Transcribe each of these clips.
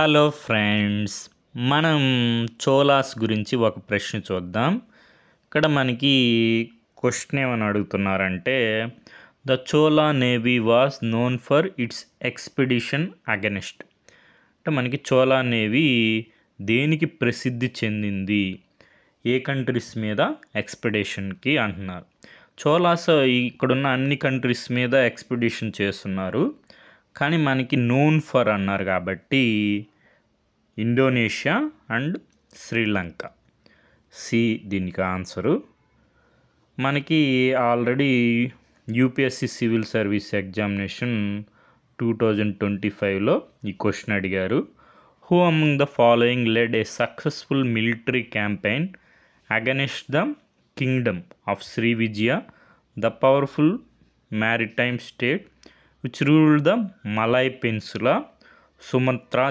Hello friends, మనం చోలాస్ గురించి ఒక ప్రశ్న చూద్దాం. ఇక్కడ మనకి క్వశ్చన్ ఏమని అడుగుతున్నారంటే, the Chola navy was known for its expedition against. అంటే మనకి చోలా నేవీ దేనికి ప్రసిద్ధి చెందింది, ఏ కంట్రీస్ మీద ఎక్స్పెడిషన్కి అంటున్నారు. చోలాస్ ఇక్కడున్న అన్ని కంట్రీస్ మీద ఎక్స్పెడిషన్ చేస్తున్నారు, కానీ మనకి నోన్ ఫర్ అన్నారు కాబట్టి ఇండోనేషియా అండ్ శ్రీలంక. సి దీనికి ఆన్సరు. మనకి already UPSC civil service examination 2025లో ఈ క్వశ్చన్ అడిగారు. Who among the following led a successful military campaign against the kingdom of Srivijaya, the powerful maritime state which ruled the Malay peninsula, Sumatra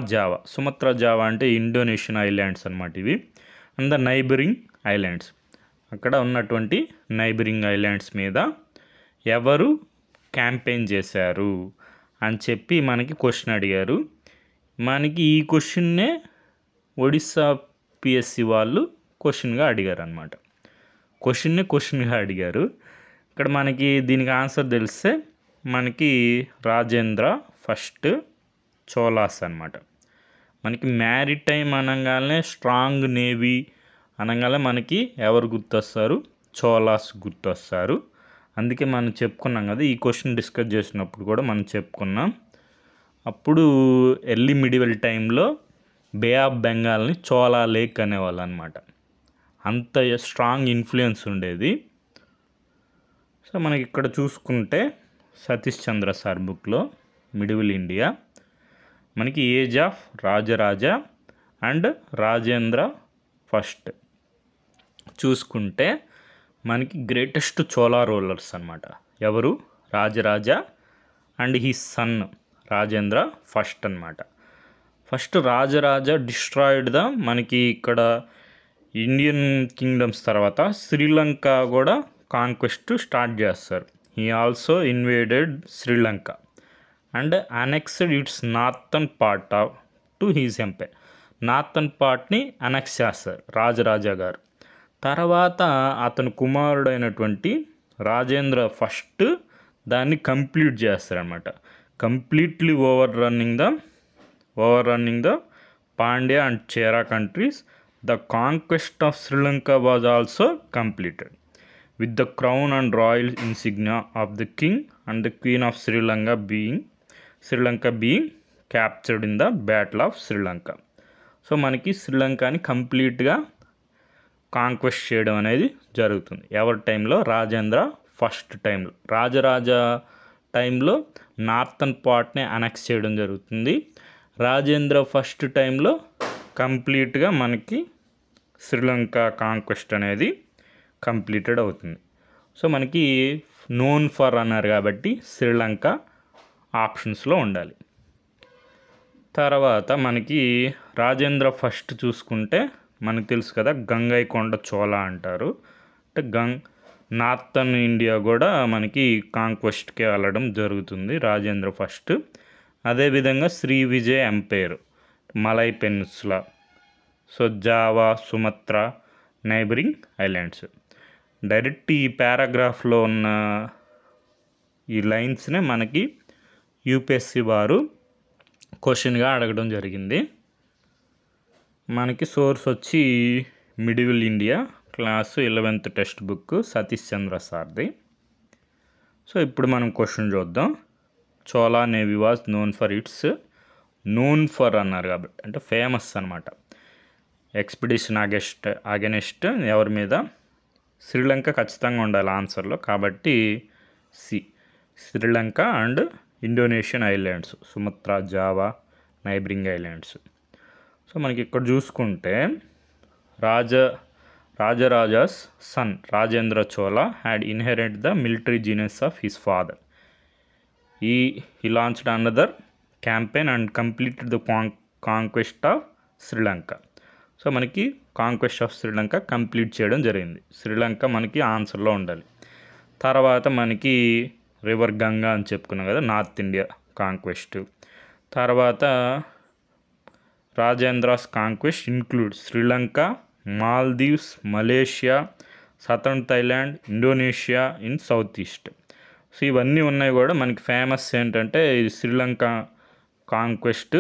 Java అంటే Indonesian islands అన్నమాట ఇవి, and the neighbouring islands, అక్కడ ఉన్నటువంటి neighbouring islands మీద ఎవరు campaign చేశారు అని చెప్పి మనకి క్వశ్చన్ అడిగారు. మనకి ఈ క్వశ్చన్నే ఒడిస్సా పిఎస్సి వాళ్ళు క్వశ్చన్గా అడిగారు అనమాట. క్వశ్చన్గా అడిగారు. ఇక్కడ మనకి దీనికి ఆన్సర్ తెలిస్తే మనకి రాజేంద్ర ఫస్ట్ చోలాస్ అనమాట. మనకి మ్యారిటైమ్ అనగానే, స్ట్రాంగ్ నేవీ అనగానే మనకి ఎవరు గుర్తొస్తారు? చోలాస్ గుర్తొస్తారు. అందుకే మనం చెప్పుకున్నాం కదా, ఈ క్వశ్చన్ డిస్కస్ చేసినప్పుడు కూడా మనం చెప్పుకున్నాం. అప్పుడు ఎర్లీ మిడివల్ టైంలో బే ఆఫ్ బెంగాల్ని చోలా లేక్ అనేవాళ్ళు అనమాట. అంత స్ట్రాంగ్ ఇన్ఫ్లుయెన్స్ ఉండేది. సో మనకి ఇక్కడ చూసుకుంటే సతీష్ చంద్ర సార్ బుక్లో మిడివల్ ఇండియా మనకి age of Rajaraja and Rajendra first చూసుకుంటే మనకి గ్రేటెస్ట్ చోలా రూలర్స్ అనమాట. ఎవరు? Rajaraja and he son Rajendra first అనమాట. ఫస్ట్ రాజరాజా డిస్ట్రాయిడ్ ద మనకి ఇక్కడ ఇండియన్ కింగ్డమ్స్ తర్వాత శ్రీలంక కూడా కాంక్వెస్ట్ స్టార్ట్ చేస్తారు. He also invaded Sri Lanka and annexed its northern part to his empire. Northern పార్ట్ని అనెక్స్ చేస్తారు రాజరాజా గారు. తర్వాత అతని కుమారుడైనటువంటి రాజేంద్ర ఫస్ట్ దాన్ని కంప్లీట్ చేస్తారనమాట. Completely over running the Pandya and Chera countries. The conquest of Sri Lanka was also completed with the crown and royal insignia of the king and the queen of Sri Lanka being captured in the battle of Sri Lanka. So మనకి శ్రీలంకని కంప్లీట్గా conquest చేయడం అనేది జరుగుతుంది. ఎవరి టైంలో? Rajendra first టైంలో. రాజరాజా టైంలో northern పార్ట్ని అనెక్స్ చేయడం జరుగుతుంది. రాజేంద్ర ఫస్ట్ టైంలో కంప్లీట్గా మనకి శ్రీలంక కాంక్వెస్ట్ అనేది కంప్లీటెడ్ అవుతుంది. సో మనకి నోన్ ఫర్ అన్నారు కాబట్టి శ్రీలంక ఆప్షన్స్లో ఉండాలి. తర్వాత మనకి రాజేంద్ర ఫస్ట్ చూసుకుంటే మనకు తెలుసు కదా, గంగైకొండ చోళ అంటారు. అంటే నార్థన్ ఇండియా కూడా మనకి కాంక్వెస్ట్కి వెళ్ళడం జరుగుతుంది రాజేంద్ర ఫస్ట్. అదేవిధంగా Sri Vijay empire, Malay peninsula, so Java, Sumatra, neighbouring islands. Direct ఈ పారాగ్రాఫ్లో ఉన్న ఈ లైన్స్నే మనకి యూపీఎస్సి వారు క్వశ్చన్గా అడగడం జరిగింది. మనకి సోర్స్ వచ్చి medieval India class 11th text book Satish Chandra సార్ది. సో ఇప్పుడు మనం క్వశ్చన్ చూద్దాం. Chola navy was known for అన్నారు కాబట్టి అంటే ఫేమస్ అనమాట. ఎక్స్పెడిషన్ అగెనిస్ట్ ఎవరి మీద? శ్రీలంక ఖచ్చితంగా ఉండాలి ఆన్సర్లో, కాబట్టి C Sri Lanka and Indonesian islands, Sumatra, Java, neighbouring islands. So మనకి ఇక్కడ చూసుకుంటే Rajaraja's son Rajendra Chola had inherit the military genius of his father. he launched another campaign and completed the conquest of Sri Lanka. So మనకి కాంక్వెస్ట్ ఆఫ్ శ్రీలంక కంప్లీట్ చేయడం జరిగింది. శ్రీలంక మనకి ఆన్సర్లో ఉండాలి. తర్వాత మనకి రివర్ గంగా అని చెప్పుకున్నాం కదా, నార్త్ ఇండియా కాంక్వెస్ట్. తర్వాత Rajendra's conquest include Sri Lanka, Maldives, Malaysia, southern Thailand, Indonesia in south east. So ఇవన్నీ ఉన్నాయి కూడా మనకి ఫేమస్ ఏంటంటే ఇది శ్రీలంక కాంక్వెస్ట్,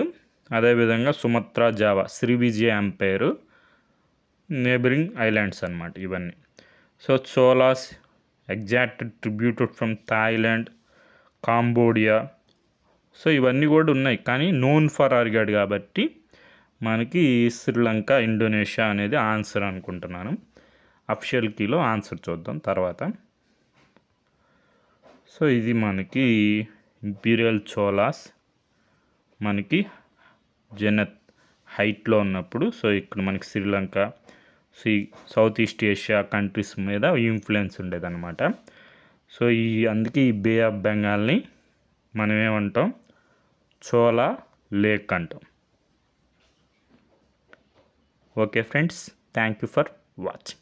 అదేవిధంగా Sumatra Java, Srivijaya empire, neighbouring islands అన్నమాట ఇవన్నీ. So Cholas exact tributed from Thailand, Cambodia. So ఇవన్నీ కూడా ఉన్నాయి, కానీ నోన్ ఫర్ అడిగాడు కాబట్టి మనకి శ్రీలంక, ఇండోనేషియా అనేది ఆన్సర్ అనుకుంటున్నాను. అఫిషియల్ కీలో ఆన్సర్ చూద్దాం తర్వాత. సో ఇది మనకి ఇంపీరియల్ చోలాస్ మనకి జెనత్ హైట్లో ఉన్నప్పుడు. సో ఇక్కడ మనకి Sri Lanka, south east Asia countries మీద ఇన్ఫ్లుయెన్స్ ఉండేదన్నమాట. సో అందుకే ఈ బే ఆఫ్ బెంగాల్ని మనం ఏమంటాం, చోలా లేక్ అంటాం. Okay friends, thank you for watching.